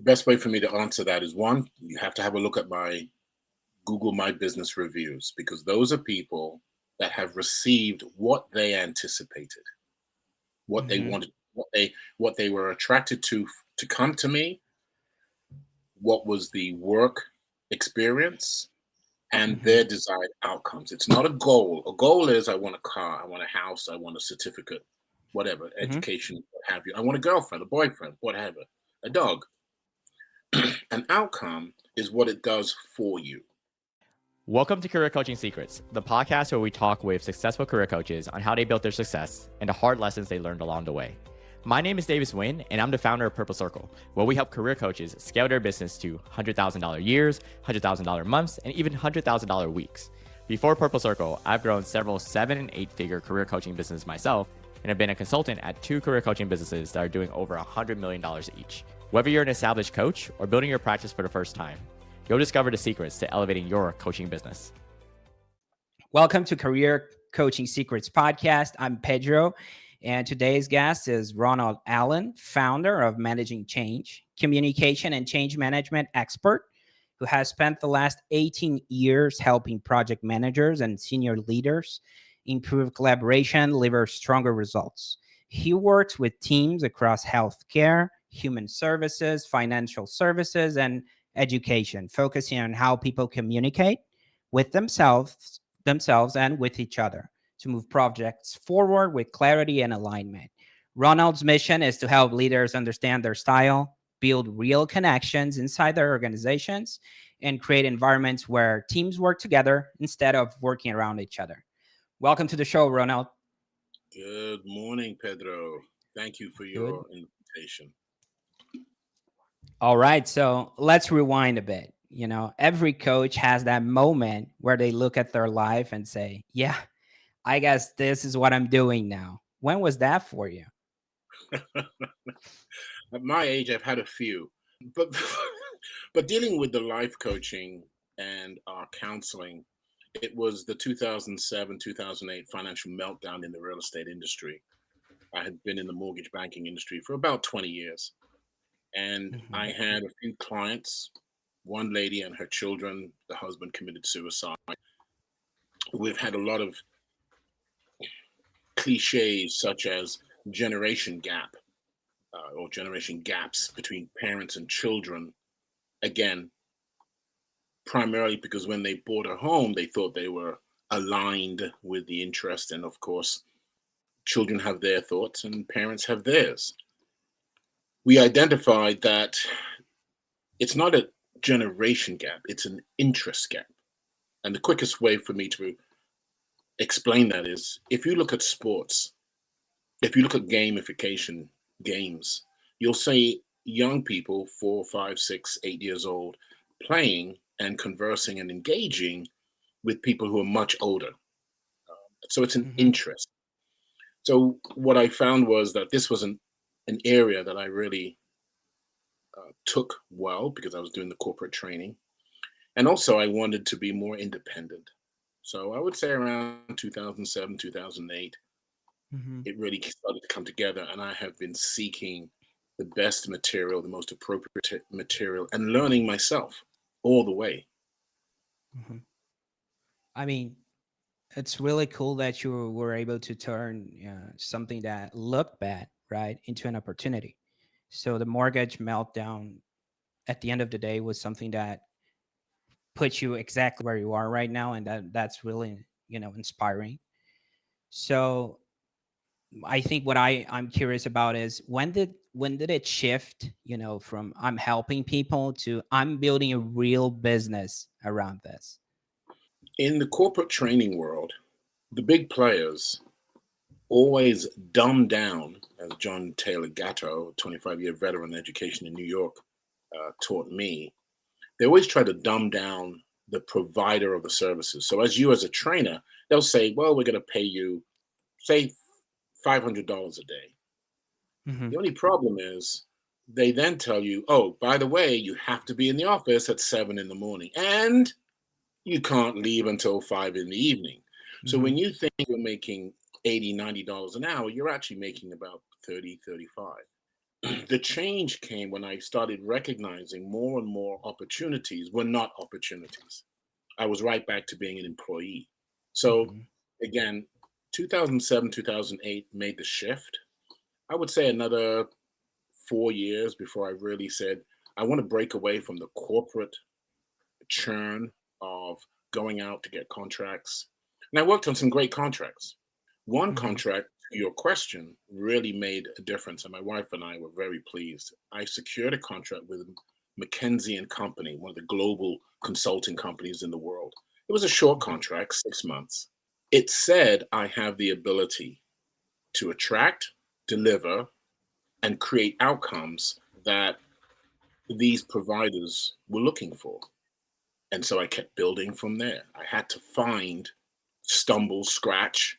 The best way for me to answer that is one, you have to have a look at my Google My Business reviews because those are people that have received what they anticipated, what they Hmm. wanted, what they were attracted to come to me, what was the work experience, and Hmm. their desired outcomes. It's not a goal. A goal is I want a car, I want a house, I want a certificate, whatever, Hmm. education, what have you. I want a girlfriend, a boyfriend, whatever, a dog. An outcome is what it does for you. Welcome to Career Coaching Secrets, the podcast where we talk with successful career coaches on how they built their success and the hard lessons they learned along the way. My name is Davis Wynn, and I'm the founder of Purple Circle, where we help career coaches scale their business to $100,000 years, $100,000 months, and even $100,000 weeks. Before Purple Circle, I've grown several 7 and 8 figure career coaching businesses myself, and have been a consultant at 2 career coaching businesses that are doing over $100 million each. Whether you're an established coach or building your practice for the first time, you'll discover the secrets to elevating your coaching business. Welcome to Career Coaching Secrets Podcast. I'm Pedro, and today's guest is Ronald Allen, founder of Managing Change, communication and change management expert, who has spent the last 18 years helping project managers and senior leaders improve collaboration, deliver stronger results. He works with teams across healthcare, human services, financial services, and education, focusing on how people communicate with themselves and with each other to move projects forward with clarity and alignment. Ronald's mission is to help leaders understand their style, build real connections inside their organizations, and create environments where teams work together instead of working around each other. Welcome to the show, Ronald. Good morning, Pedro. Thank you for Good. your invitation. All right, so let's rewind a bit. Every coach has that moment where they look at their life and say, yeah, I guess this is what I'm doing now. When was that for you? At my age, I've had a few, but but dealing with the life coaching and our counseling, it was the 2007 2008 financial meltdown in the real estate industry. I had been in the mortgage banking industry for about 20 years, and I Hmm. had a few clients. One lady and her children, the husband committed suicide. We've had a lot of cliches such as generation gap or generation gaps between parents and children. Again, primarily because when they bought a home, they thought they were aligned with the interest. And of course, children have their thoughts and parents have theirs. We identified that it's not a generation gap, it's an interest gap. And the quickest way for me to explain that is if you look at sports, if you look at gamification games, you'll see young people, 4, 5, 6, 8 years old, playing and conversing and engaging with people who are much older. So it's an Hmm. interest. So what I found was that this was an area that I really took well because I was doing the corporate training. And also I wanted to be more independent. So I would say around 2007, 2008, Hmm. it really started to come together. And I have been seeking the best material, the most appropriate material, and learning myself all the way. Hmm. I mean, it's really cool that you were able to turn something that looked bad, right, into an opportunity. So the mortgage meltdown at the end of the day was something that put you exactly where you are right now, and that's really inspiring. So I think what I'm curious about is when did it shift, from I'm helping people to I'm building a real business around this. In the corporate training world, the big players always dumb down, as John Taylor Gatto, 25-year veteran education in New York, taught me. They always try to dumb down the provider of the services. So, as you as a trainer, they'll say, "Well, we're going to pay you, say, $500 a day." Hmm. The only problem is they then tell you, "Oh, by the way, you have to be in the office at 7 in the morning, and you can't leave until 5 in the evening." So Hmm. when you think you're making $80, $90 an hour, you're actually making about 30, 35. The change came when I started recognizing more and more opportunities were not opportunities. I was right back to being an employee. So Mhm. again, 2007, 2008 made the shift. I would say another 4 years before I really said, I want to break away from the corporate churn of going out to get contracts. And I worked on some great contracts. One Mhm. contract, to your question, really made a difference, and my wife and I were very pleased. I secured a contract with McKinsey and Company, one of the global consulting companies in the world. It was a short Mhm. contract, 6 months. It said I have the ability to attract, deliver, and create outcomes that these providers were looking for. And so I kept building from there. I had to find, stumble, scratch,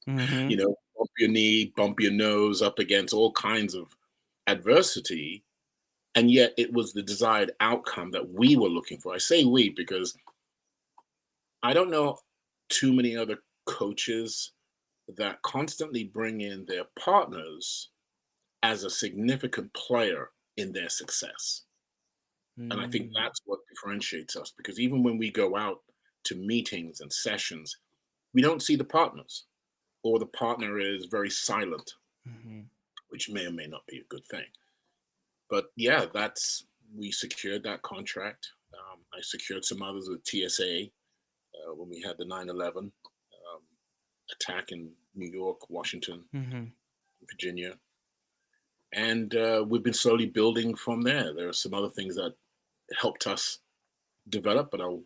Mhm. bump your knee, bump your nose up against all kinds of adversity. And yet it was the desired outcome that we were looking for. I say we because I don't know too many other coaches that constantly bring in their partners as a significant player in their success. And I think Mm. that's what differentiates us because even when we go out to meetings and sessions, we don't see the partners, or the partner is very silent, Mhm. which may or may not be a good thing. But yeah, we secured that contract. I secured some others with TSA when we had the 9/11 um, attack in New York, Washington, Mhm. Virginia. And we've been slowly building from there. There are some other things that helped us develop, but I'll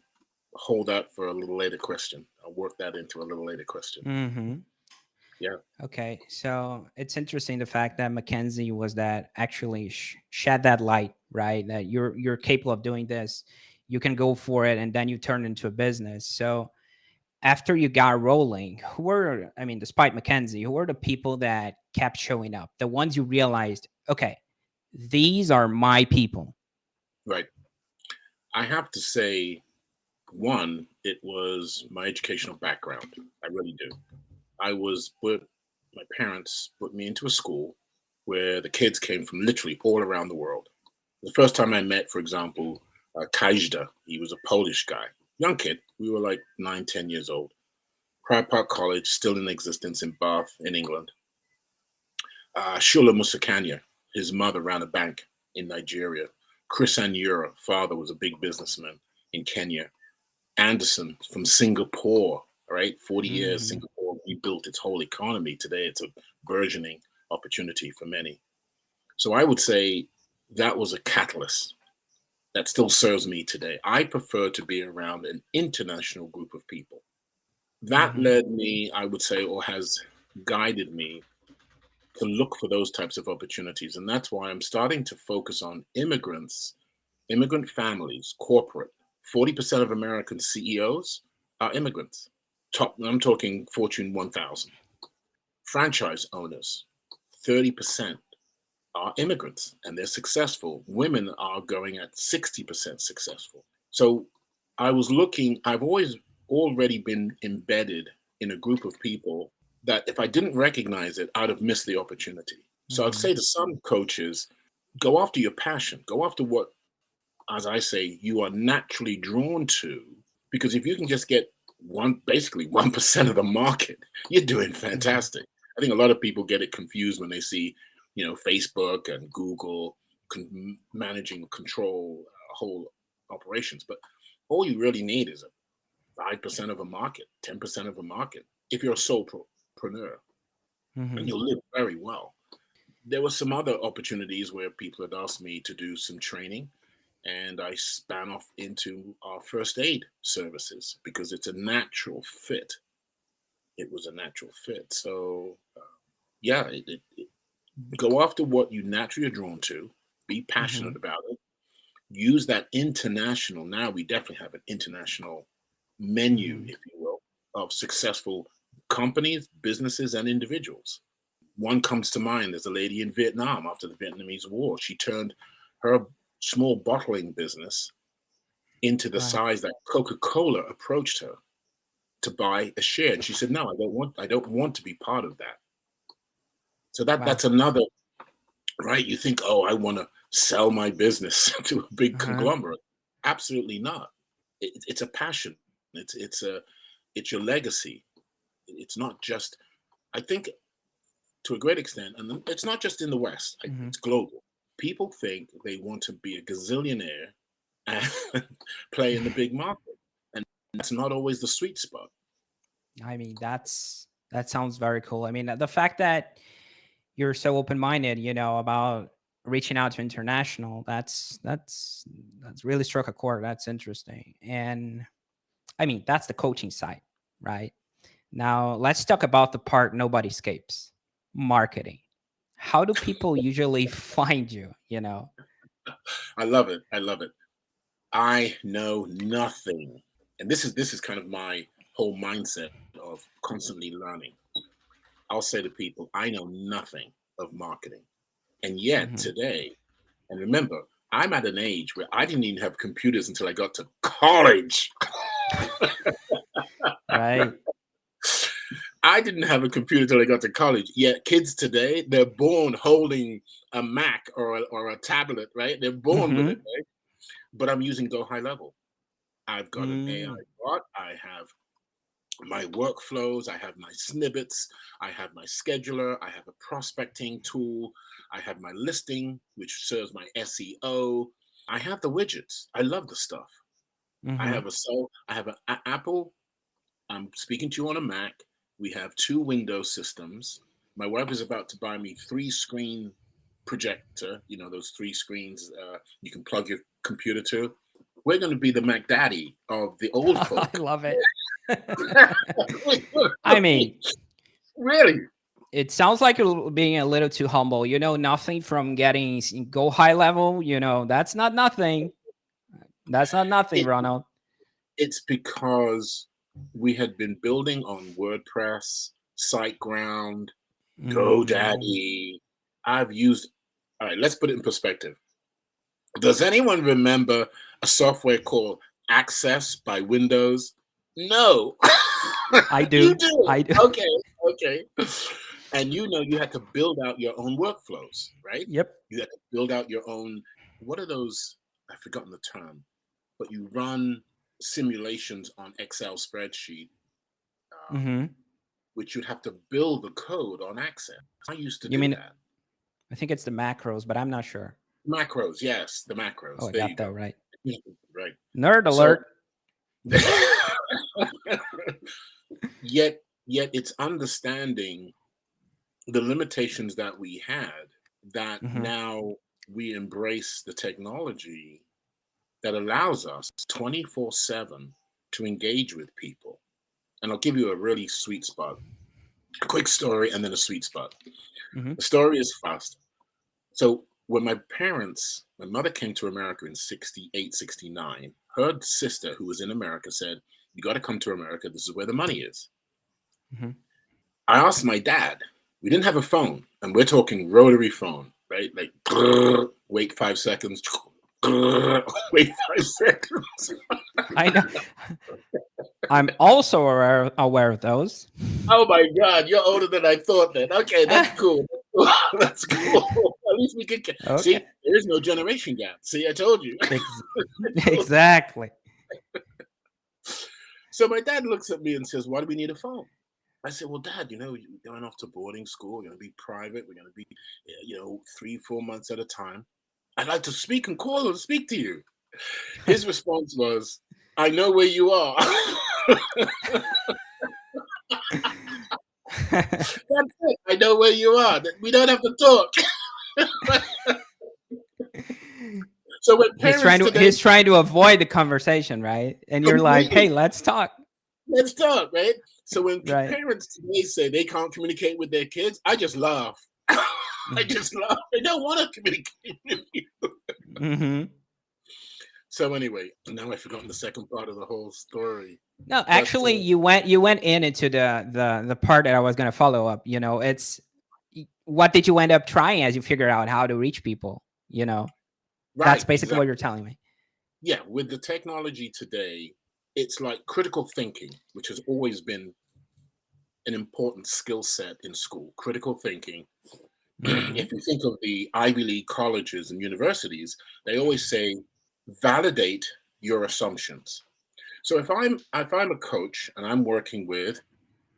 hold that for a little later question. I'll work that into a little later question. Mhm. Yeah. Okay, so it's interesting the fact that Mackenzie was that actually shed that light, right? That you're capable of doing this, you can go for it, and then you turn into a business. So after you got rolling, who were, I mean, despite Mackenzie, who were the people that kept showing up? The ones you realized, okay, these are my people. Right. I have to say, one, it was my educational background. I really do. My parents put me into a school where the kids came from literally all around the world. The first time I met, for example, Kajda, he was a Polish guy, young kid. We were like 9, 10 years old. Pride Park College, still in existence in Bath, in England. Shula Musakanya, his mother ran a bank in Nigeria. Chris Anyura, father was a big businessman in Kenya. Anderson from Singapore, right? 40 years, Hmm. Singapore rebuilt its whole economy. Today, it's a burgeoning opportunity for many. So I would say that was a catalyst that still serves me today. I prefer to be around an international group of people. That Hmm. led me, I would say, or has guided me to look for those types of opportunities. And that's why I'm starting to focus on immigrants, immigrant families, corporate. 40% of American CEOs are immigrants. I'm talking Fortune 1000. Franchise owners, 30% are immigrants and they're successful. Women are going at 60% successful. So I've always already been embedded in a group of people that if I didn't recognize it, I'd have missed the opportunity. So I'd Hmm. say to some coaches, go after your passion, go after what, as I say, you are naturally drawn to. Because if you can just get basically 1% of the market, you're doing Hmm. fantastic. I think a lot of people get it confused when they see, Facebook and Google managing control whole operations. But all you really need is a 5% of a market, 10% of a market. If you're a solopreneur, and Hmm. you'll live very well. There were some other opportunities where people had asked me to do some training, and I span off into our first aid services because it's a natural fit. It was a natural fit. So, yeah, go after what you naturally are drawn to, be Hmm. passionate about it, use that international. Now we definitely have an international menu, Hmm. if you will, of successful companies, businesses, and individuals. One comes to mind. There's a lady in Vietnam after the Vietnamese War. She turned her small bottling business into the Right. size that Coca-Cola approached her to buy a share. And she said, no, I don't want to be part of that. So Wow. that's another right? You think, oh, I want to sell my business to a big Uh-huh. conglomerate. Absolutely not. It's a passion. It's your legacy. It's not just. I think to a great extent, and it's not just in the West. Hmm. It's global. People think they want to be a gazillionaire and play in the big market, and that's not always the sweet spot. I mean, that sounds very cool. I mean, the fact that you're so open-minded, about reaching out to international, that's really struck a chord. That's interesting. And I mean, that's the coaching side, right? Now, let's talk about the part nobody escapes, marketing. How do people usually find you, I love it. I love it. I know nothing, and this is kind of my whole mindset of constantly learning. I'll say to people, I know nothing of marketing, and yet Mhm. today, and remember, I'm at an age where I didn't even have computers until I got to college. Right? I didn't have a computer till I got to college. Yet kids today, they're born holding a Mac or a tablet, right? They're born with it, Mm-hmm. right? But I'm using Go High Level. I've got an AI Mm. bot. I have my workflows. I have my snippets. I have my scheduler. I have a prospecting tool. I have my listing, which serves my SEO. I have the widgets. I love the stuff. Mm-hmm. I have an Apple. I'm speaking to you on a Mac. We have two Windows systems. My wife is about to buy me 3-screen projector. You know those 3 screens you can plug your computer to. We're going to be the Mac Daddy of the old I folk. love it. I mean, Really? it sounds like you're being a little too humble. Nothing from getting go high level. That's not nothing. That's not nothing, It, Ronald. it's because we had been building on WordPress, SiteGround, Mm. GoDaddy. I've used. All right, let's put it in perspective. Does anyone remember a software called Access by Windows? No. I You do. do. I do. Okay. Okay. And you had to build out your own workflows, right? Yep. You had to build out your own, what are those? I've forgotten the term, but you run simulations on Excel spreadsheet, Mm-hmm. which you'd have to build the code on Access. I used to You do mean, that. I think it's the macros, but I'm not sure. Macros, yes, the Oh, macros. I There you got that go. right. Right. Nerd So alert. yet it's understanding the limitations that we had, that Mm-hmm. now we embrace the technology that allows us 24/7 to engage with people. And I'll give you a really sweet spot, a quick story and then a sweet spot. Mm-hmm. The story is fast. So when my mother came to America in 68, 69, her sister, who was in America, said, you got to come to America. This is where the money is. Mm-hmm. I asked my dad. We didn't have a phone, and we're talking rotary phone, right? Like, wait 5 seconds, wait 5 seconds. I know. I'm also aware of those. Oh my God, you're older than I thought. Then okay, that's cool. That's cool. At least we can Okay. see. There is no generation gap. See, I told you. Ex- exactly. So my dad looks at me and says, "Why do we need a phone?" I said, "Well, Dad, you're going off to boarding school. We're going to be private. We're going to be, 3-4 months at a time. I'd like to speak and call and speak to you." His response was, "I know where you are." That's it. I know where you are. We don't have to talk. So when he's parents trying to today he's trying to avoid the conversation, right? And you're like, completely, hey, let's talk. let's talk, right? So when Right. parents today say they can't communicate with their kids, I just laugh. I just laugh. They don't want to communicate with you. Mm-hmm. So anyway, now I've forgotten the second part of the whole story. No, But actually, you went into the part that I was going to follow up. It's what did you end up trying as you figure out how to reach people? That's right, basically what exactly. you're telling me. Yeah, with the technology today, it's like critical thinking, which has always been an important skill set in school. Critical thinking. If you think of the Ivy League colleges and universities, they always say, validate your assumptions. So if I'm a coach and I'm working with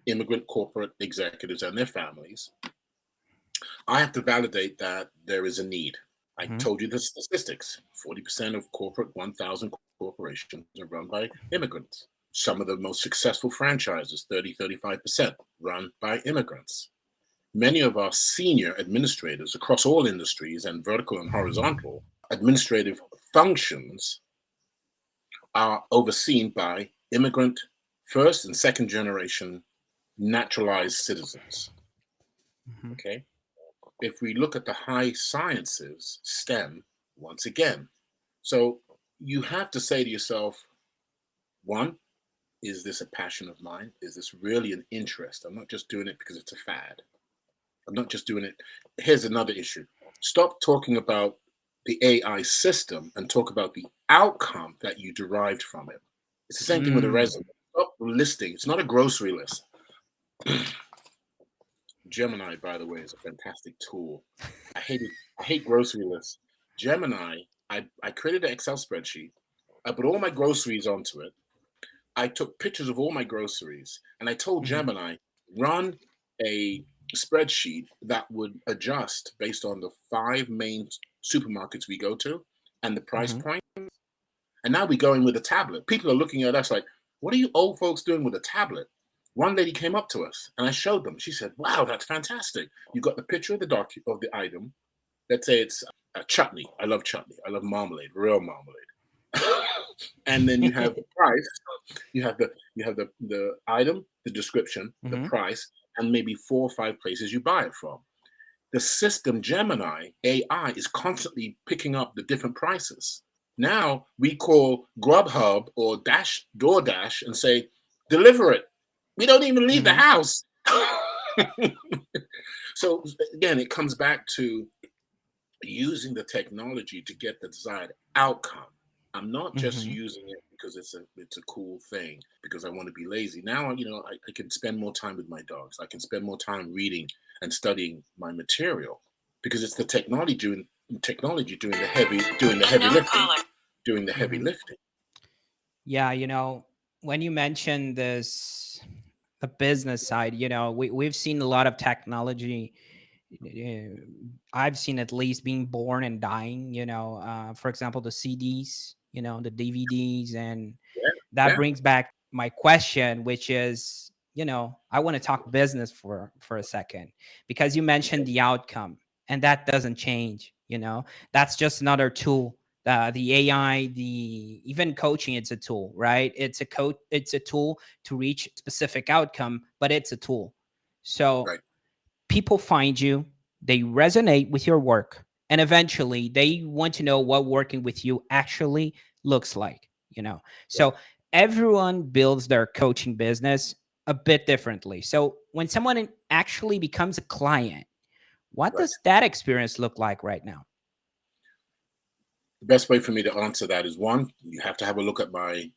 immigrant corporate executives and their families, I have to validate that there is a need. I Mhm. told you the statistics. 40% of corporate 1,000 corporations are run by immigrants. Some of the most successful franchises, 35% run by immigrants. Many of our senior administrators across all industries and vertical and horizontal administrative functions are overseen by immigrant first and second generation naturalized citizens. Mhm. Okay. If we look at the high sciences, STEM, once again, so you have to say to yourself, one, is this a passion of mine? Is this really an interest? I'm not just doing it because it's a fad. I'm not just doing it. Here's another issue. Stop talking about the AI system and talk about the outcome that you derived from it. It's the same thing with a Mm. resume. Stop listing. It's not a grocery list. Gemini, by the way, is a fantastic tool. I hate grocery lists. Gemini, I created an Excel spreadsheet. I put all my groceries onto it. I took pictures of all my groceries and I told Mhm. Gemini, run a spreadsheet that would adjust based on the 5 main supermarkets we go to and the price Mhm. point. And now we're going with a tablet. People are looking at us like, what are you old folks doing with a tablet? One lady came up to us and I showed them. She said, wow, that's fantastic. You got the picture of the item. Let's say it's a chutney. I love chutney. I love marmalade, real marmalade. And then you have the price. You have the item, the description, the Mhm. price, and maybe 4 or 5 places you buy it from. The system Gemini AI is constantly picking up the different prices. Now we call Grubhub or DoorDash and say, deliver it. We don't even leave the Mhm. house. So again, it comes back to using the technology to get the desired outcome. I'm not just Mhm. using it because it's a cool thing because I want to be lazy. Now, I can spend more time with my dogs. I can spend more time reading and studying my material because it's the technology doing the heavy lifting, doing the heavy Mhm. lifting. Yeah, when you mentioned this, the business side, we've seen a lot of technology. uh, I've seen at least being born and dying. For example, the CDs, the DVDs, and Yeah, that yeah, brings back my question, which is, I want to talk business for a second, because you mentioned the outcome, and that doesn't change. That's just another tool. The AI, the even coaching, it's a tool, right? It's a tool to reach specific outcome, but it's a tool. So right, people find you, they resonate with your work, and eventually they want to know what working with you actually looks like. right, So everyone builds their coaching business a bit differently. So when someone actually becomes a client, what right. does that experience look like right now? The best way for me to answer that is one, you have to have a look at my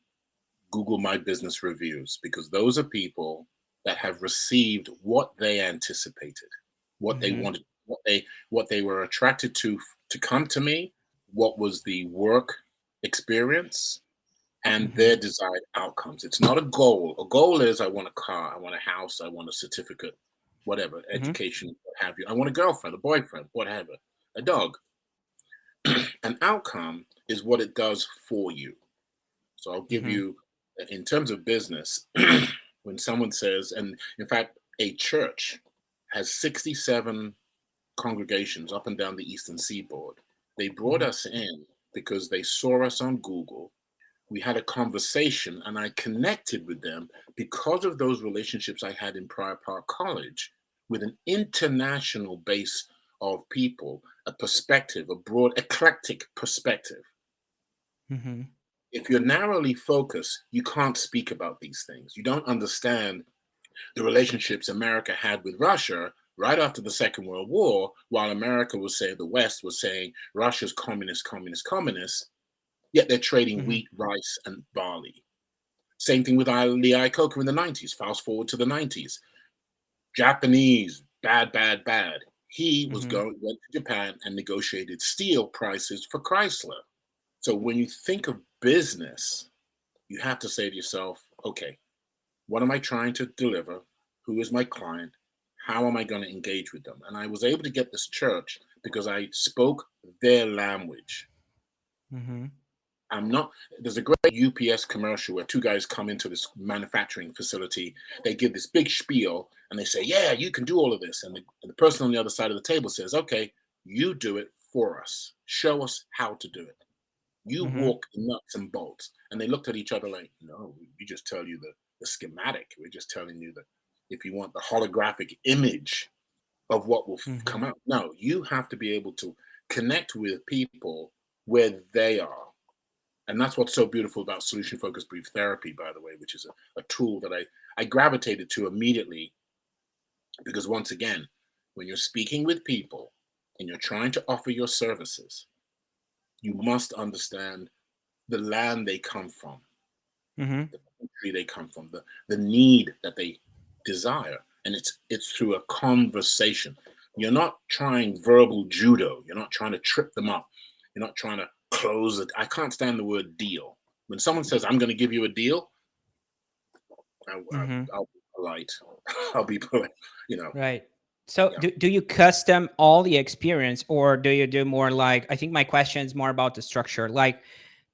Google My Business reviews because those are people that have received what they anticipated, what they Hmm. wanted, what they were attracted to come to me, what was the work experience and Hmm. their desired outcomes. It's not a goal. A goal is I want a car, I want a house, I want a certificate, whatever, Hmm. education, what have you. I want a girlfriend, a boyfriend, whatever, a dog. An outcome is what it does for you. So I'll give Hmm. you, in terms of business, when someone says, and in fact, a church has 67 congregations up and down the Eastern Seaboard. They brought Hmm. us in because they saw us on Google. We had a conversation and I connected with them because of those relationships I had in Prior Park College with an international base of people, a perspective, a broad, eclectic perspective. Hmm. If you're narrowly focused, you can't speak about these things. You don't understand the relationships America had with Russia right after the Second World War, while America was saying, the West was saying, Russia's communist, communist, communist, yet they're trading Hmm. wheat, rice, and barley. Same thing with Lee Iacocca in the 90s. Fast forward to the 90s. Japanese, bad, bad, bad. He was Mm-hmm. went to Japan and negotiated steel prices for Chrysler. So when you think of business, you have to say to yourself, okay, what am I trying to deliver? Who is my client? How am I going to engage with them? And I was able to get this church because I spoke their language. Mm-hmm. I'm not, there's a great UPS commercial where two guys come into this manufacturing facility. They give this big spiel and they say, yeah, you can do all of this. And the person on the other side of the table says, okay, you do it for us. Show us how to do it. You Mm-hmm. walk the nuts and bolts. And they looked at each other like, no, we just tell you the schematic. We're just telling you that if you want the holographic image of what will Mm-hmm. come out. No, you have to be able to connect with people where they are. And that's what's so beautiful about solution focused brief therapy, by the way, which is a tool that I gravitated to immediately because, once again, when you're speaking with people and you're trying to offer your services, you must understand the land they come from, Mm-hmm. the country they come from, the need that they desire. And it's through a conversation. You're not trying verbal judo. You're not trying to trip them up. You're not trying to close it. I can't stand the word deal. When someone says, I'm going to give you a deal, Mm-hmm. I'll be polite. I'll be polite, Right. So yeah. do you custom all the experience, or do you do more like, I think my question is more about the structure. Like,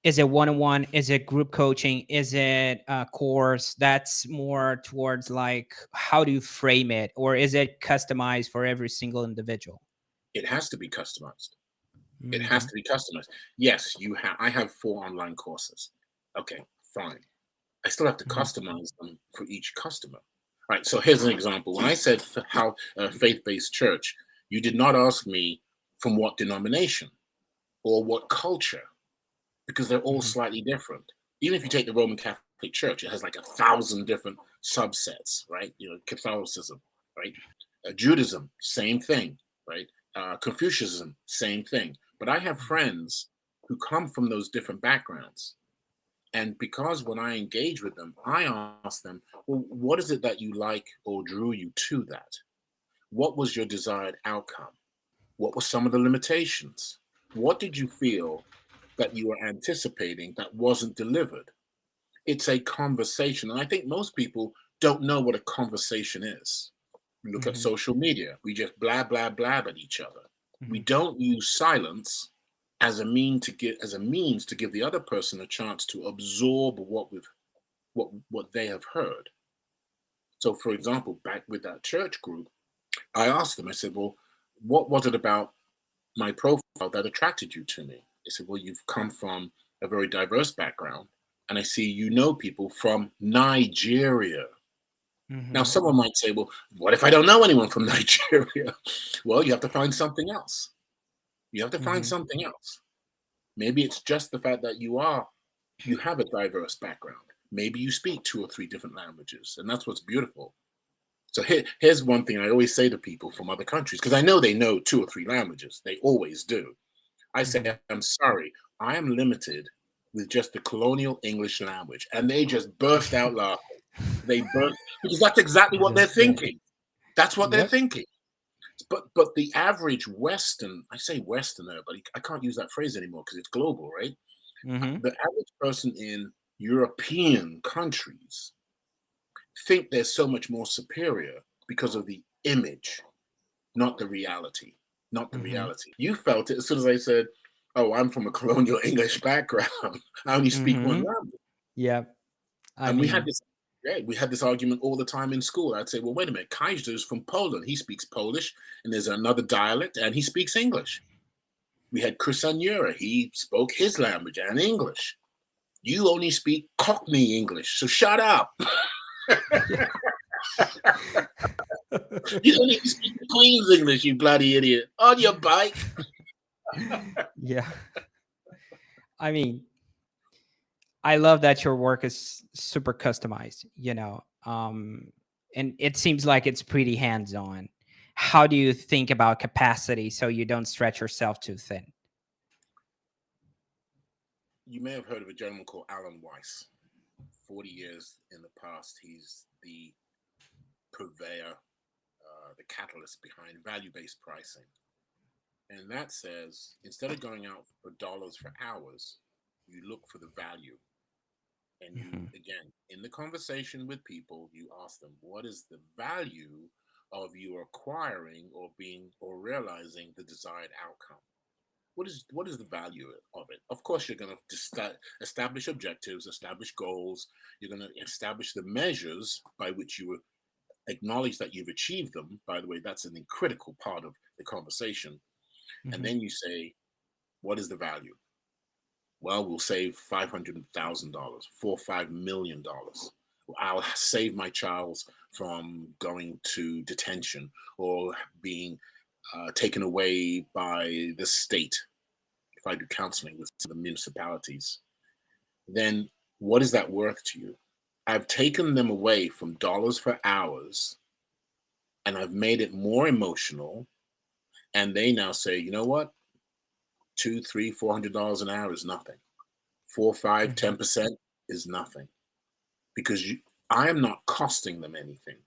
is it one-on-one? Is it group coaching? Is it a course? That's more towards like, how do you frame it? Or is it customized for every single individual? It has to be customized. It has Mm-hmm. to be customized. Yes, I have 4 online courses. Okay, fine. I still have to Mm-hmm. customize them for each customer. All right. So here's an example. When I said how faith-based church, you did not ask me from what denomination or what culture, because they're all Mm-hmm. slightly different. Even if you take the Roman Catholic Church, it has like 1,000 different subsets, right? Catholicism, right? Judaism, same thing, right? Confucianism, same thing. But I have friends who come from those different backgrounds. And because when I engage with them, I ask them, well, what is it that you like or drew you to that? What was your desired outcome? What were some of the limitations? What did you feel that you were anticipating that wasn't delivered? It's a conversation. And I think most people don't know what a conversation is. We look at Mm-hmm. social media, we just blah, blah, blab at each other. We Mm-hmm. don't use silence as a means to give the other person a chance to absorb what they have heard. So, for example, back with that church group, I asked them, I said, well, what was it about my profile that attracted you to me? They said, well, you've come from a very diverse background, and I see you know people from Nigeria. Now, Mm-hmm. someone might say, well, what if I don't know anyone from Nigeria? Well, you have to find something else. You have to find Mm-hmm. something else. Maybe it's just the fact that you have a diverse background. Maybe you speak 2 or 3 different languages, and that's what's beautiful. So here's one thing I always say to people from other countries, because I know they know 2 or 3 languages. They always do. I Mm-hmm. say, I'm sorry, I am limited with just the colonial English language. And they just burst out laughing. They burst because that's exactly what they're Just thinking. That's what they're yep. thinking. But the average Western, I say Westerner, but I can't use that phrase anymore because it's global, right? Mm-hmm. The average person in European countries think they're so much more superior because of the image, not the reality. Not the Mm-hmm. reality. You felt it as soon as I said, oh, I'm from a colonial English background. I only speak one Mm-hmm. language. Yep. I And mean, we had this argument all the time in school. I'd say, well, wait a minute, Kaiser is from Poland. He speaks Polish, and there's another dialect, and he speaks English. We had Chris Anura. He spoke his language and English. You only speak Cockney English, so shut up. You don't even speak Queen's English, you bloody idiot. On your bike. yeah. I mean, I love that your work is super customized, and it seems like it's pretty hands-on. How do you think about capacity so you don't stretch yourself too thin? You may have heard of a gentleman called Alan Weiss. 40 years in the past, he's the purveyor, the catalyst behind value-based pricing. And that says instead of going out for dollars for hours, you look for the value. And you, Mhm. again, in the conversation with people, you ask them, what is the value of you acquiring or being or realizing the desired outcome? What is the value of it? Of course, you're going to establish objectives, establish goals. You're going to establish the measures by which you acknowledge that you've achieved them. By the way, that's an critical part of the conversation. And Mhm. then you say, what is the value? Well, we'll save $500,000, $4 or $5 million. I'll save my child from going to detention or being taken away by the state if I do counseling with the municipalities. Then what is that worth to you? I've taken them away from dollars for hours and I've made it more emotional. And they now say, you know what? Two, three, $400 an hour is nothing. 4, 5, Mhm. 10% is nothing because I am not costing them anything.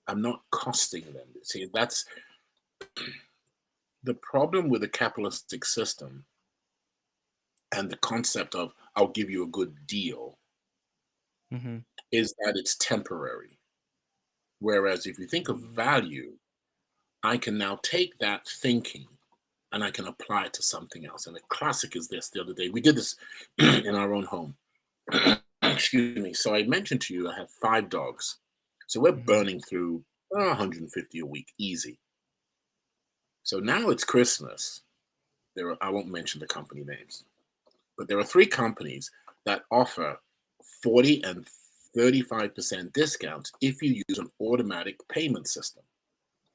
I'm not costing them. See, that's the problem with the capitalistic system and the concept of I'll give you a good deal Mhm. is that it's temporary. Whereas if you think of Mm. value, I can now take that thinking and I can apply it to something else. And the classic is this: the other day, we did this in our own home. Excuse me. So I mentioned to you, I have 5 dogs. So we're Mhm. burning through 150 a week, easy. So now it's Christmas. I won't mention the company names, but there are 3 companies that offer 40 and 35% discounts if you use an automatic payment system.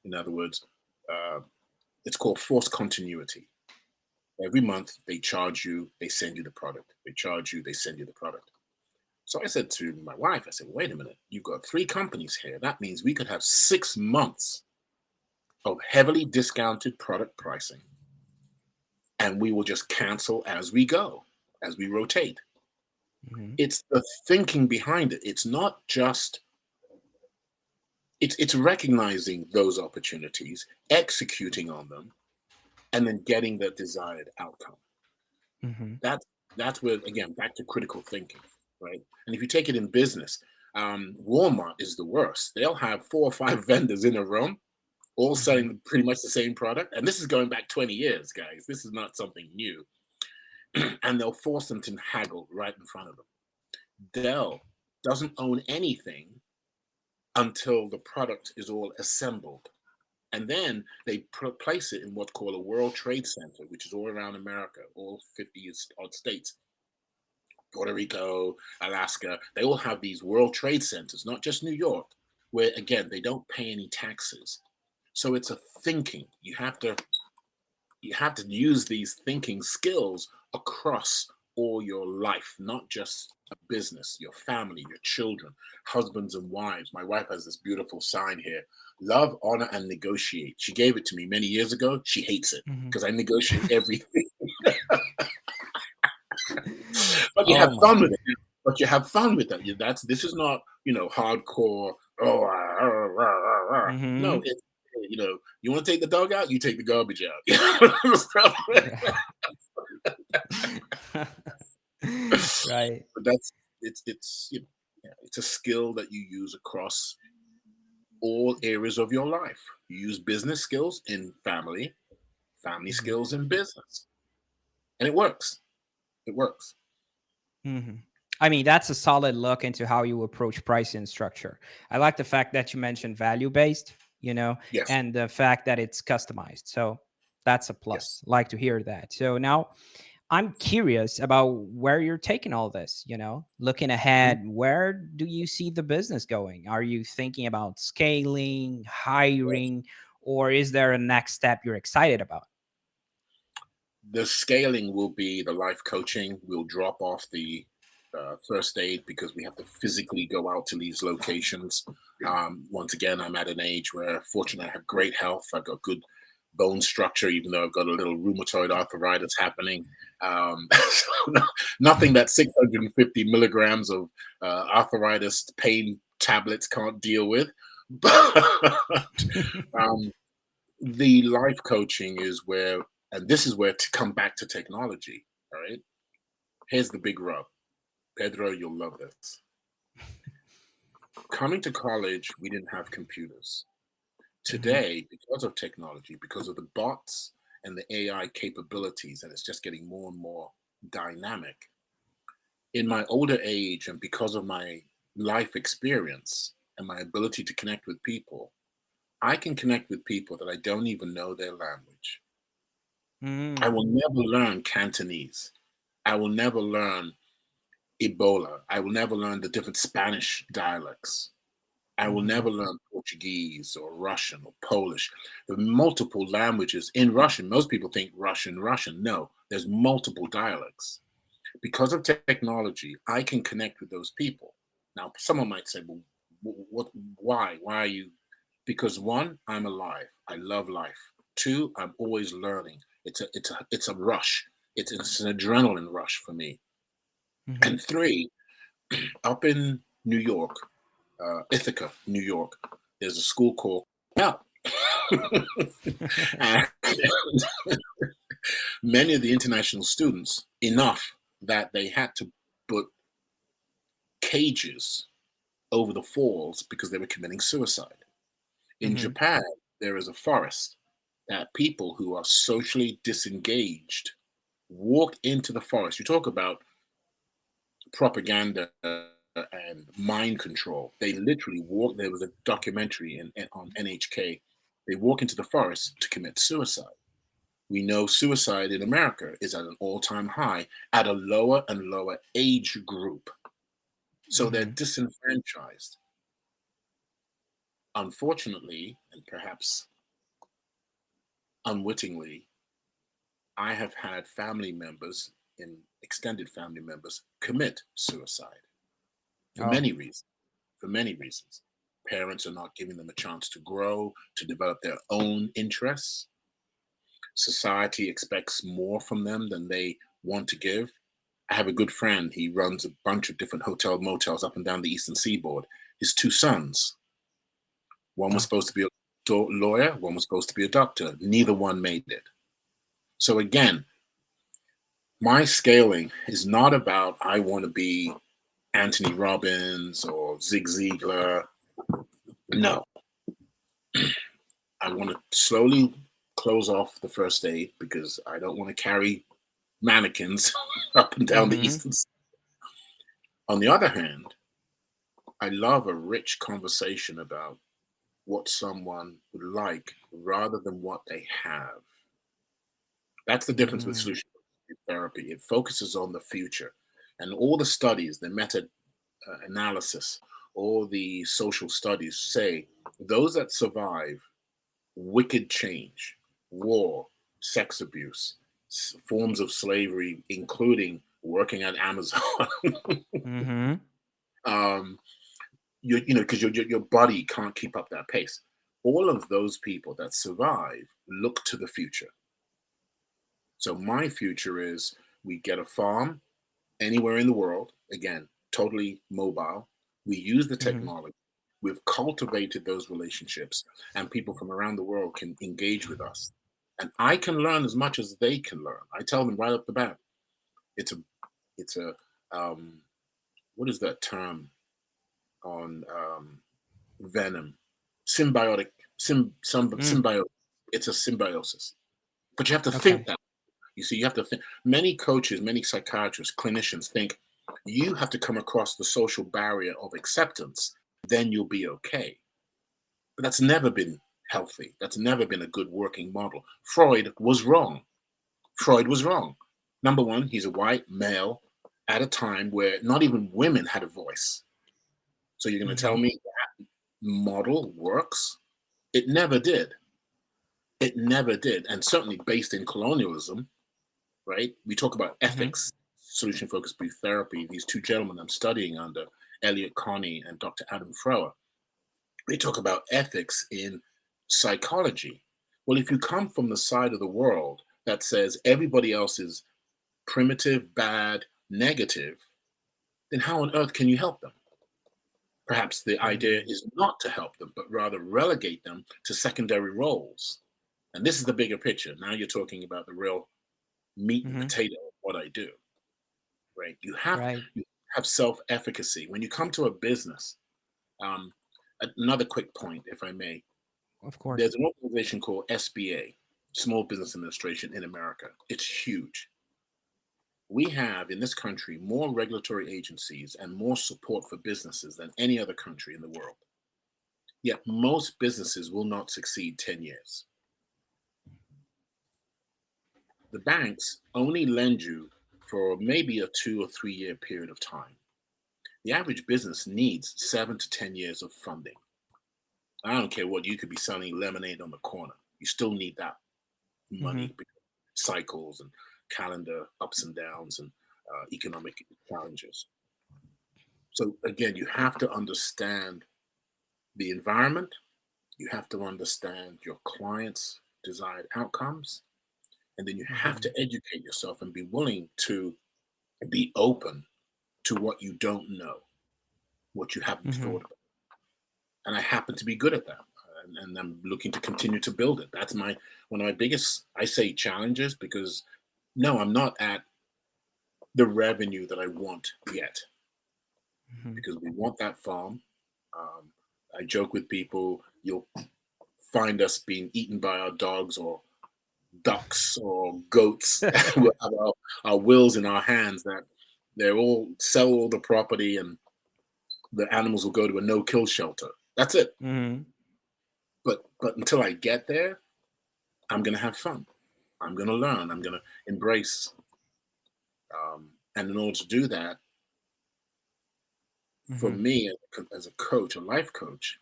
In other words, uh, it's called forced continuity. Every month they charge you, they send you the product. They charge you, they send you the product. So I said to my wife, I said, wait a minute, you've got 3 companies here. That means we could have 6 months of heavily discounted product pricing. And we will just cancel as we go, as we rotate. Mhm. It's the thinking behind it. It's not just, it's recognizing those opportunities, executing on them, and then getting the desired outcome. Mhm. That's that's where, again, back to critical thinking, right? And if you take it in business, Walmart is the worst. They'll have 4 or 5 vendors in a room, all Mhm. selling pretty much the same product. And this is going back 20 years, guys. This is not something new. And they'll force them to haggle right in front of them. Dell doesn't own anything until the product is all assembled. And then they place it in what's called a World Trade Center, which is all around America, all 50 odd states. Puerto Rico, Alaska, they all have these World Trade Centers, not just New York, where again they don't pay any taxes. So it's a thinking. You have to use these thinking skills across all your life, not just a business, your family, your children, husbands and wives. My wife has this beautiful sign here: love, honor, and negotiate. She gave it to me many years ago. She hates it Mhm. because I negotiate everything. But you Oh have my. fun with it. But you have fun with it. This is not, hardcore. Oh, no, Mhm. it's, you want to take the dog out, you take the garbage out. Right. But it's a skill that you use across all areas of your life. You use business skills in family, family Mhm. skills in business, and it works. It works. Mhm. I mean, that's a solid look into how you approach pricing structure. I like the fact that you mentioned value based, Yes, and the fact that it's customized. So that's a yes. plus. Like to hear that. So now I'm curious about where you're taking all this, looking Mhm. ahead, where do you see the business going? Are you thinking about scaling, Yes. hiring, or is there a next step you're excited about? The scaling will be the life coaching. We'll drop off the first aid because we have to physically go out to these locations. Once again, I'm at an age where, fortunately, I have great health. I've got good bone structure, even though I've got a little rheumatoid arthritis happening. So nothing that 650 milligrams of arthritis pain tablets can't deal with. But the life coaching is where, and this is where to come back to technology. All right. Here's the big rub. Pedro, you'll love this. Coming to college, we didn't have computers. Today, because of technology, because of the bots and the AI capabilities, and it's just getting more and more dynamic. In my older age, and because of my life experience and my ability to connect with people, I can connect with people that I don't even know their language. I Mm. will never learn Cantonese. I will never learn Ebola. I will never learn the different Spanish dialects. I will Mhm. never learn Portuguese or Russian or Polish. There are multiple languages in Russian. Most people think Russian, Russian. No, there's multiple dialects. Because of technology, I can connect with those people. Now, someone might say, well, what, why? Why are you? Because one, I'm alive. I love life. Two, I'm always learning. It's a rush. It's an adrenaline rush for me. Mhm. And three, up in New York, Ithaca, New York, there's a school called Out. And many of the international students, enough that they had to put cages over the falls because they were committing suicide. In Mhm. Japan, there is a forest that people who are socially disengaged walk into the forest. You talk about propaganda and mind control. They literally walk. There was a documentary on NHK. They walk into the forest to commit suicide. We know suicide in America is at an all-time high at a lower and lower age group. So they're Mhm. disenfranchised. Unfortunately, and perhaps unwittingly, I have had family members in extended family members commit suicide for Oh. many reasons. For many reasons. Parents are not giving them a chance to grow, to develop their own interests. Society expects more from them than they want to give. I have a good friend. He runs a bunch of different hotel motels up and down the eastern seaboard. His two sons, one was Oh. supposed to be a lawyer, one was supposed to be a doctor. Neither one made it. So again, my scaling is not about I want to be Anthony Robbins or Zig Ziglar. No, I want to slowly close off the first aid because I don't want to carry mannequins up and down the Mhm. eastern. On the other hand, I love a rich conversation about what someone would like rather than what they have. That's the difference with Mm. solution therapy. It focuses on the future. And all the studies, the meta analysis, all the social studies say those that survive wicked change, war, sex abuse, forms of slavery, including working at Amazon, Mhm. um, because your body can't keep up that pace. All of those people that survive look to the future. So my future is we get a farm anywhere in the world, again, totally mobile. We use the Mhm. technology. We've cultivated those relationships, and people from around the world can engage with us. And I can learn as much as they can learn. I tell them right up the bat, it's a, it's a, um, what is that term on venom? Symbiotic, Mm. symbiosis. It's a symbiosis. But you have to think Okay. that. You see, you have to think. Many coaches, many psychiatrists, clinicians think you have to come across the social barrier of acceptance, then you'll be okay. But that's never been healthy. That's never been a good working model. Freud was wrong. Freud was wrong. Number one, he's a white male at a time where not even women had a voice. So you're going to tell Mhm. me that model works? It never did. It never did. And certainly based in colonialism, right? We talk about Mhm. ethics, solution focused brief therapy. These two gentlemen I'm studying under, Elliot Connie and Dr. Adam Frower, they talk about ethics in psychology. Well, if you come from the side of the world that says everybody else is primitive, bad, negative, then how on earth can you help them? Perhaps the idea is not to help them, but rather relegate them to secondary roles. And this is the bigger picture. Now you're talking about the real meat and Mm-hmm. potato of what I do, right? Right. You have self-efficacy. When you come to a business, um, another quick point, if I may, Of course. there's an organization called SBA, Small Business Administration in America. It's huge. We have in this country more regulatory agencies and more support for businesses than any other country in the world. Yet most businesses will not succeed 10 years. The banks only lend you for maybe a 2 or 3 year period of time. The average business needs 7 to 10 years of funding. I don't care what, you could be selling lemonade on the corner. You still need that Mm-hmm. money because cycles and calendar ups and downs and economic challenges. So again, you have to understand the environment. You have to understand your client's desired outcomes. And then you have Mm-hmm. to educate yourself and be willing to be open to what you don't know, what you haven't Mm-hmm. thought about. And I happen to be good at that. And I'm looking to continue to build it. That's my one of my biggest, I say, challenges, because no, I'm not at the revenue that I want yet, Mm-hmm. because we want that farm. Um, I joke with people, you'll find us being eaten by our dogs or ducks or goats. We'll have our wills in our hands that they're all sell all the property and the animals will go to a no-kill shelter. That's it. Mm-hmm. But until I get there, I'm gonna have fun. I'm gonna learn. I'm gonna embrace. And in order to do that, for Mm-hmm. me as a coach, a life coach,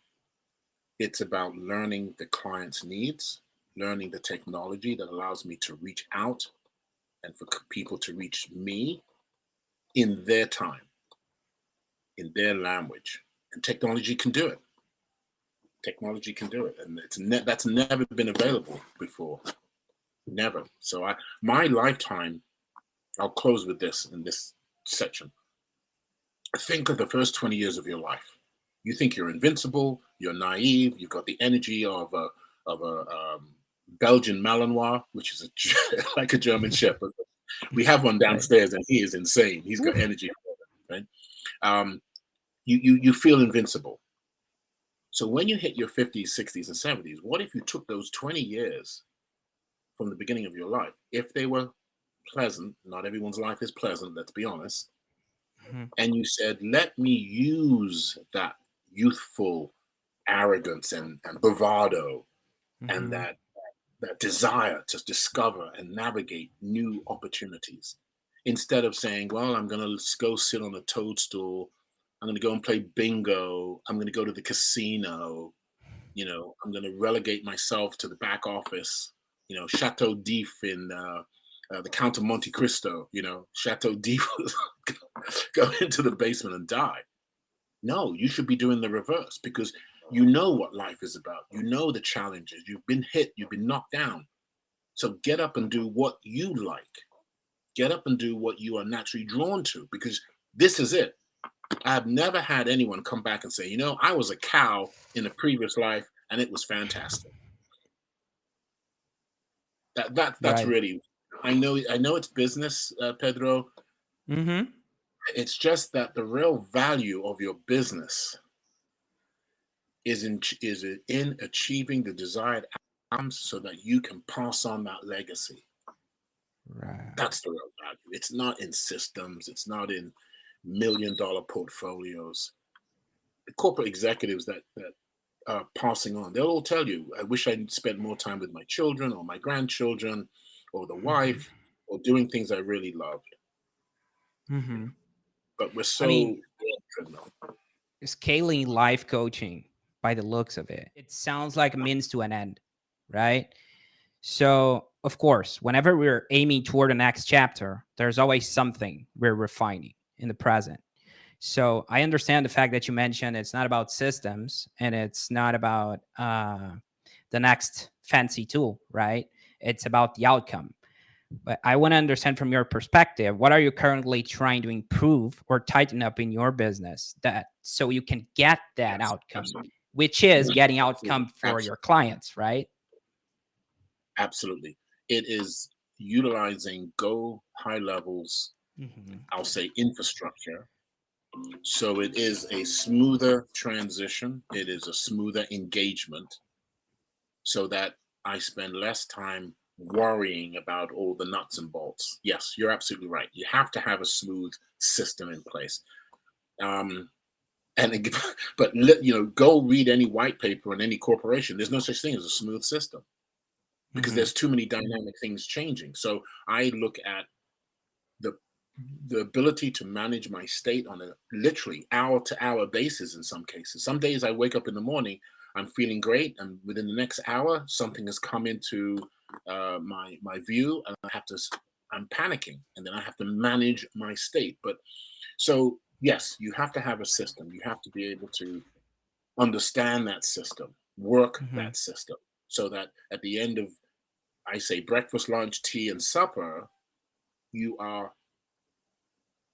it's about learning the client's needs, learning the technology that allows me to reach out and for people to reach me in their time, in their language. And technology can do it. Technology can do it, and that's never been available before. Never. So my lifetime. I'll close with this in this section. Think of the first 20 years of your life. You think you're invincible. You're naive. You've got the energy of a Belgian Malinois, which is like a German Shepherd. We have one Right. downstairs, and he is insane. He's got Oof. energy, right? Um, you feel invincible. So when you hit your 50s, 60s, and 70s, what if you took those 20 years from the beginning of your life? If they were pleasant, not everyone's life is pleasant, let's be honest, Mm-hmm. and you said, let me use that youthful arrogance and bravado and Mm-hmm. that desire to discover and navigate new opportunities, instead of saying, well, I'm going to go sit on a toadstool, I'm going to go and play bingo, I'm going to go to the casino, I'm going to relegate myself to the back office, Chateau d'If in the Count of Monte Cristo, Chateau d'If was go into the basement and die. No, you should be doing the reverse, because you know what life is about. You know the challenges. You've been hit, you've been knocked down. So get up and do what you like. Get up and do what you are naturally drawn to, because this is it. I've never had anyone come back and say, I was a cow in a previous life and it was fantastic. That's Right. really, I know it's business, Pedro. Mm-hmm. It's just that the real value of your business is in achieving the desired outcomes so that you can pass on that legacy. Right. That's the real value. It's not in systems. It's not in $1 million portfolios. The corporate executives that are passing on, they'll all tell you, I wish I'd spent more time with my children or my grandchildren or the Mm-hmm. wife or doing things I really loved. Mm-hmm. But we're I mean, so treadmill. scaling life coaching, by the looks of it, it sounds like a means to an end, right? So, of course, whenever we're aiming toward the next chapter, there's always something we're refining in the present. So, I understand the fact that you mentioned it's not about systems and it's not about the next fancy tool, right? It's about the outcome. But I want to understand from your perspective, what are you currently trying to improve or tighten up in your business that so you can get that Yes, outcome, absolutely. which is getting Absolutely. outcome for your clients, right? Absolutely. It is utilizing Go high levels, Mm-hmm. I'll say infrastructure. So it is a smoother transition. It is a smoother engagement so that I spend less time worrying about all the nuts and bolts. Yes, you're absolutely right. You have to have a smooth system in place. Um, but go read any white paper in any corporation. There's no such thing as a smooth system because Mm-hmm. there's too many dynamic things changing. So I look at the the ability to manage my state on a literally hour to hour basis in some cases. Some days I wake up in the morning, I'm feeling great, and within the next hour, something has come into my view, and I'm panicking, and then I have to manage my state. But so yes, you have to have a system. You have to be able to understand that system, work Mm-hmm. that system, so that at the end of, I say, breakfast, lunch, tea, and supper, you are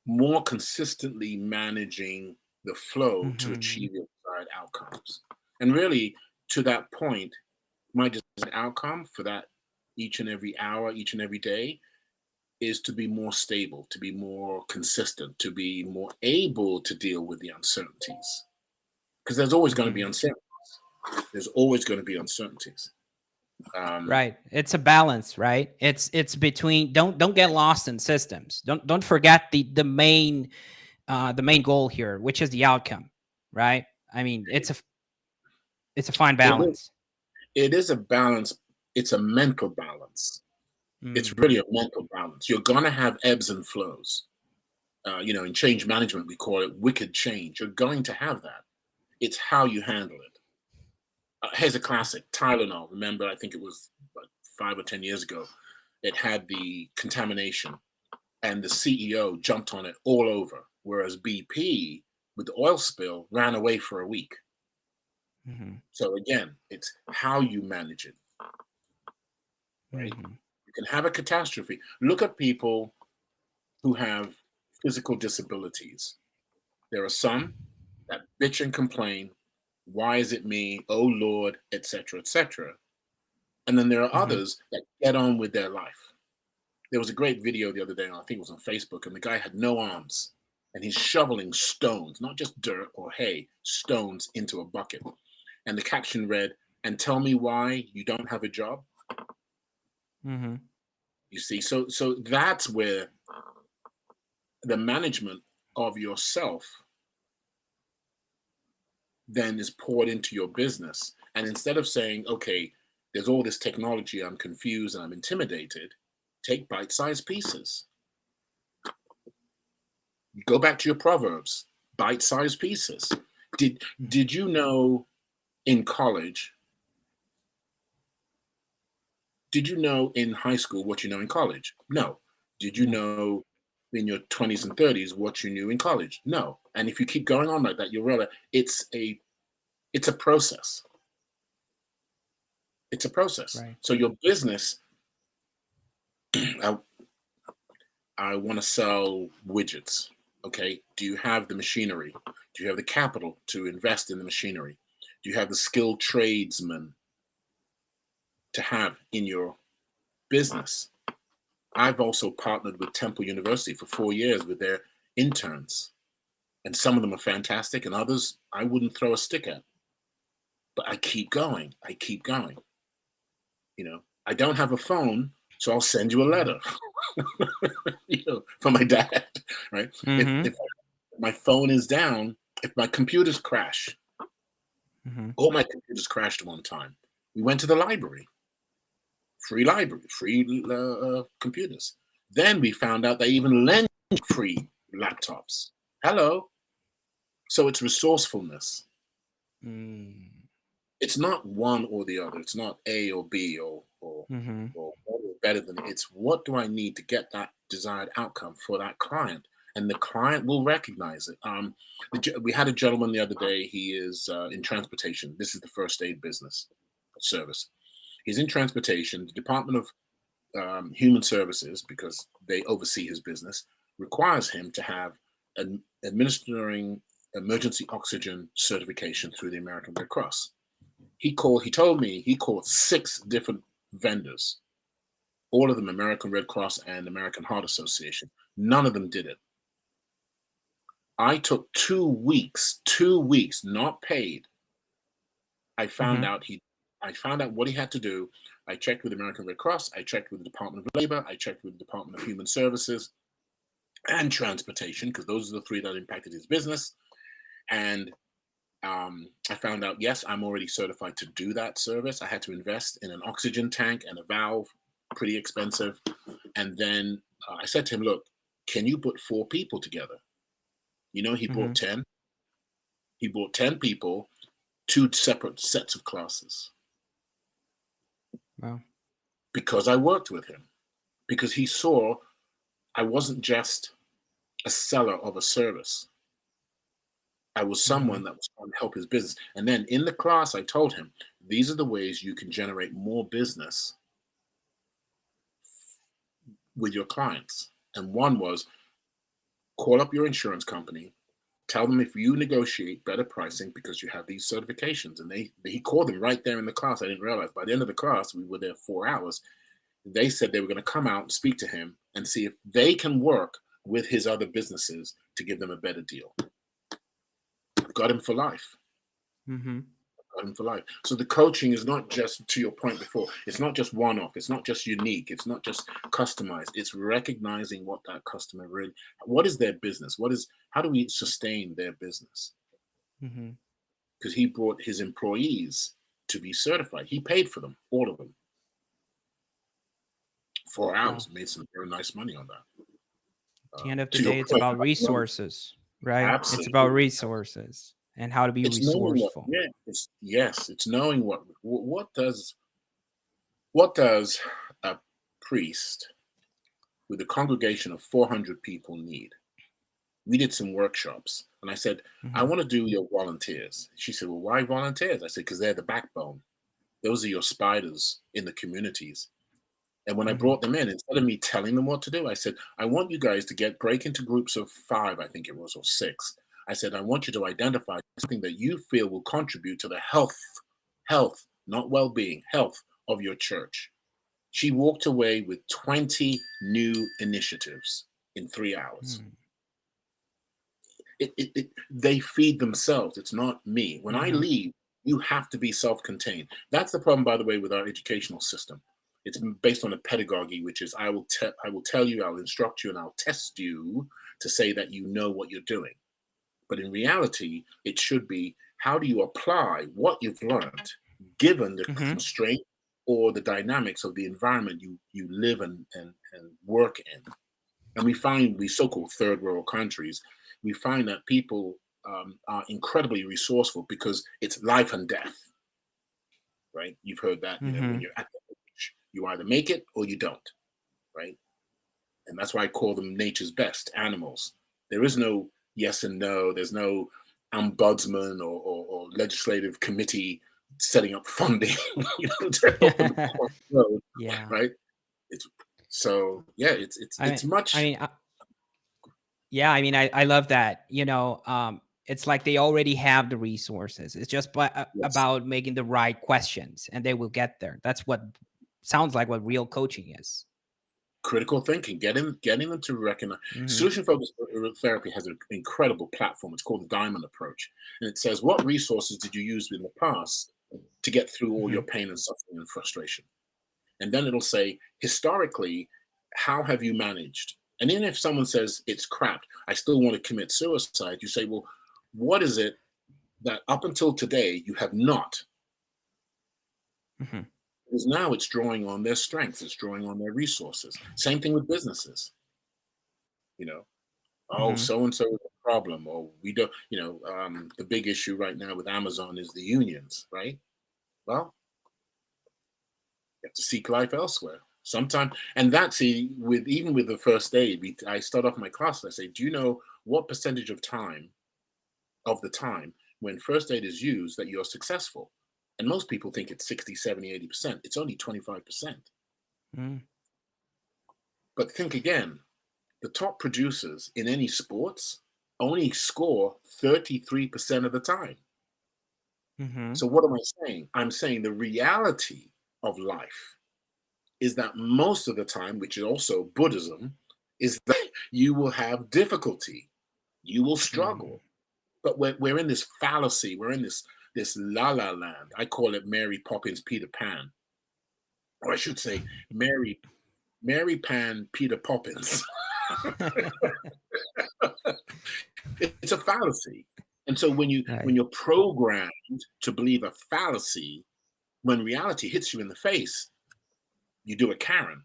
more consistently managing the flow to Mm-hmm. achieve your desired outcomes. And really, to that point, my desired outcome for that each and every hour, each and every day is to be more stable, to be more consistent, to be more able to deal with the uncertainties. Because there's always going to be Mm-hmm. uncertainties. There's always going to be uncertainties. Um, Right. It's a balance, right? It's between don't get lost in systems. Don't forget the main goal here, which is the outcome, right? I mean, it's a fine it is, balance. it is a balance. It's a mental balance. It's Mm-hmm. really a mental balance. You're going to have ebbs and flows. In change management, we call it wicked change. You're going to have that. It's how you handle it. Here's a classic, Tylenol. Remember, I think it was like 5 or 10 years ago. It had the contamination, and the CEO jumped on it all over. Whereas BP, with the oil spill, ran away for a week. Mm-hmm. So again, it's how you manage it, right? Mm-hmm. You can have a catastrophe. Look at people who have physical disabilities. There are some that bitch and complain, why is it me? Oh Lord, etc., etc. And then there are Mm-hmm. others that get on with their life. There was a great video the other day, I think it was on Facebook, and the guy had no arms and he's shoveling stones, not just dirt or hay, stones into a bucket. And the caption read, "And tell me why you don't have a job." Mm-hmm. You see, so that's where the management of yourself then is poured into your business. And instead of saying, okay, there's all this technology, I'm confused and I'm intimidated, take bite-sized pieces. Go back to your proverbs, bite-sized pieces. Did you know in college, did you know in high school what you know in college? No. Did you No. know in your 20s and 30s what you knew in college? No. And if you keep going on like that, you'll realize it's a process. It's a process. Right. So your business, I, I want to sell widgets. Okay. Do you have the machinery? Do you have the capital to invest in the machinery? Do you have the skilled tradesmen to have in your business? I've also partnered with Temple University for 4 years with their interns. And some of them are fantastic, and others I wouldn't throw a stick at. But I keep going. I keep going. I don't have a phone, so I'll send you a letter. For my dad, right? If Mm-hmm. if my phone is down, if my computers crash, Mm-hmm. all my computers crashed one time. We went to the library, free computers. Then we found out they even lend free laptops. Hello. So it's resourcefulness. Mm-hmm. It's not one or the other. It's not A or B Mm-hmm. or better than it. It's what do I need to get that desired outcome for that client, and the client will recognize it. We had a gentleman the other day. He is in transportation. This is the first aid business service. He's in transportation. The Department of Human Services, because they oversee his business, requires him to have an administering emergency oxygen certification through the American Red Cross. He told me he called 6 different vendors, all of them American Red Cross and American Heart Association. None of them did it. I took 2 weeks, not paid. I found out what he had to do. I checked with the American Red Cross. I checked with the Department of Labor. I checked with the Department of Human Services and Transportation, because those are the 3 that impacted his business. And I found out, yes, I'm already certified to do that service. I had to invest in an oxygen tank and a valve, pretty expensive. And then I said to him, look, can you put 4 people together? You know, he brought 10. He brought 10 people, 2 separate sets of classes. Wow. Because I worked with him. Because he saw I wasn't just a seller of a service. I was someone that was trying to help his business. And then in the class, I told him, these are the ways you can generate more business with your clients. And one was, call up your insurance company, tell them if you negotiate better pricing because you have these certifications. And he called them right there in the class. I didn't realize by the end of the class, we were there 4 hours. They said they were going to come out and speak to him and see if they can work with his other businesses to give them a better deal. Got him for life. Got him for life. So the coaching is not just, to your point before, it's not just one-off. It's not just unique. It's not just customized. It's recognizing what that customer really, what is their business? How do we sustain their business? Because he brought his employees to be certified. He paid for them, all of them. 4 hours, made some very nice money on that. At the end of the day, it's about resources, right? Absolutely. It's about resources and how to be resourceful. It's knowing what does a priest with a congregation of 400 people need. We did some workshops, and I said, I want to do your volunteers. She said, well, why volunteers? I said, because they're the backbone. Those are your spiders in the communities. And when I brought them in, instead of me telling them what to do, I said, I want you guys to break into groups of 5, I think it was, or 6. I said, I want you to identify something that you feel will contribute to the health, not well-being, health of your church. She walked away with 20 new initiatives in 3 hours. They feed themselves. It's not me. When I leave, you have to be self-contained. That's the problem, by the way, with our educational system. It's based on a pedagogy, which is I will tell you, I'll instruct you, and I'll test you to say that you know what you're doing. But in reality, it should be, how do you apply what you've learned, given the constraint or the dynamics of the environment you live and work in? And we find these so-called third world countries, we find that people are incredibly resourceful because it's life and death, right? You've heard that, you know, when you're at the beach, you either make it or you don't, right? And that's why I call them nature's best animals. There is no yes and no. There's no ombudsman or legislative committee setting up funding, you know, to help them cross the road, right? I love that. You know, it's like they already have the resources. It's just about making the right questions, and they will get there. That's what sounds like what real coaching is. Critical thinking, getting them to recognize. Solution-focused therapy has an incredible platform. It's called the Diamond Approach. And it says, what resources did you use in the past to get through all your pain and suffering and frustration? And then it'll say, historically, how have you managed? And even if someone says it's crap, I still want to commit suicide, you say, well, what is it that up until today you have not? Because now it's drawing on their strengths, it's drawing on their resources. Same thing with businesses. You know, oh, so-and-so is a problem, or we don't, you know, the big issue right now with Amazon is the unions, right? Well, you have to seek life elsewhere. Sometimes, and that's even with the first aid, I start off my class, I say, do you know what percentage of the time when first aid is used that you're successful? And most people think it's 60, 70, 80%. It's only 25%. But think again, the top producers in any sports only score 33% of the time. Mm-hmm. So what am I saying? I'm saying the reality of life is that most of the time, which is also Buddhism, is that you will have difficulty, you will struggle. But we're in this fallacy, we're in this la la land. I call it Mary Poppins, Peter Pan, or I should say Mary Pan, Peter Poppins. It's a fallacy. And so when Right. you're programmed to believe a fallacy, when reality hits you in the face, you do a Karen.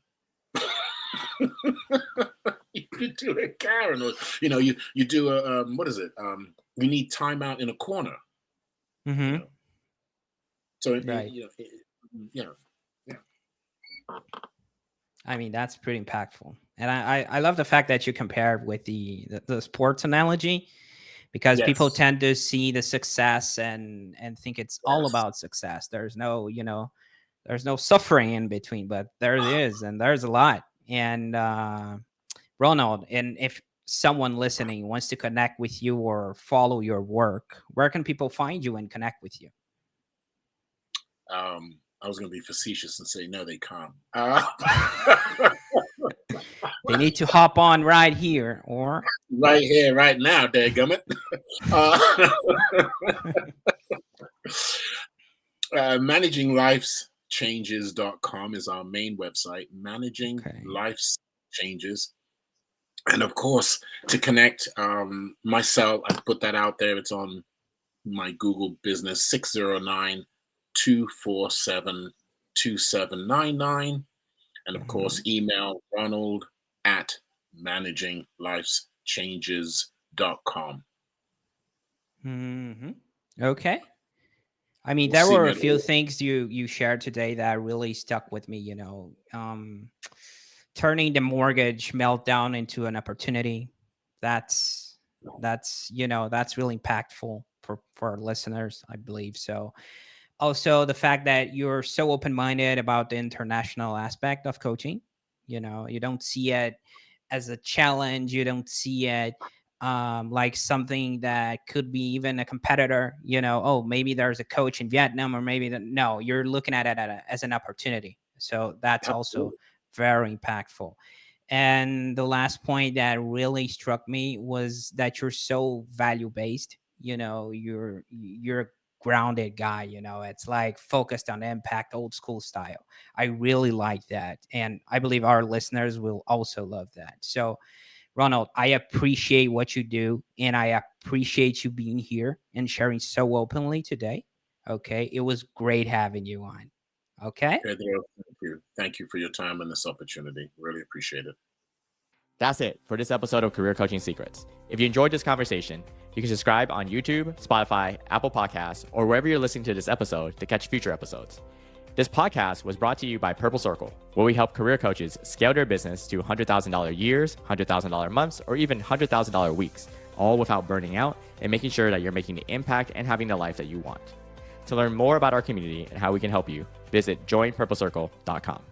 You do a Karen, or you do a what is it? You need timeout in a corner. You Mm-hmm. know, so Right. you know, yeah. I mean, that's pretty impactful. And I love the fact that you compared with the sports analogy, because people Yes, tend to see the success and think it's all yes. about success. There's no, there's no suffering in between, but there is, and there's a lot. And Ronald, and if someone listening wants to connect with you or follow your work, where can people find you and connect with you? I was going to be facetious and say no, they can't. They need to hop on right here, or Right here, right now, dadgummit. Uh, ManagingLifeChanges.com is our main website. Managing okay. Life's Changes. And of course, to connect myself, I put that out there. It's on my Google business, 609-247-2799. And of Mm-hmm. course, email Ronald at ManagingLifeChanges.com. Mm-hmm. Okay. I mean, We'll there see were me a at few all. things you shared today that really stuck with me. Turning the mortgage meltdown into an opportunity. That's that's really impactful for our listeners, I believe. So also the fact that you're so open-minded about the international aspect of coaching. You don't see it as a challenge. You don't see it like something that could be even a competitor. Oh, maybe there's a coach in Vietnam, or maybe no, you're looking at it as an opportunity. So that's also Absolutely. very impactful. And the last point that really struck me was that you're so value based. You're a grounded guy. It's like focused on impact, old school style. I really like that, and I believe our listeners will also love that. So Ronald, I appreciate what you do, and I appreciate you being here and sharing so openly today. Okay, it was great having you on. Okay. Pedro, thank you. Thank you for your time and this opportunity. Really appreciate it. That's it for this episode of Career Coaching Secrets. If you enjoyed this conversation, you can subscribe on YouTube, Spotify, Apple Podcasts, or wherever you're listening to this episode to catch future episodes. This podcast was brought to you by Purple Circle, where we help career coaches scale their business to $100,000 years, $100,000 months, or even $100,000 weeks, all without burning out and making sure that you're making the impact and having the life that you want. To learn more about our community and how we can help you, visit joinpurplecircle.com.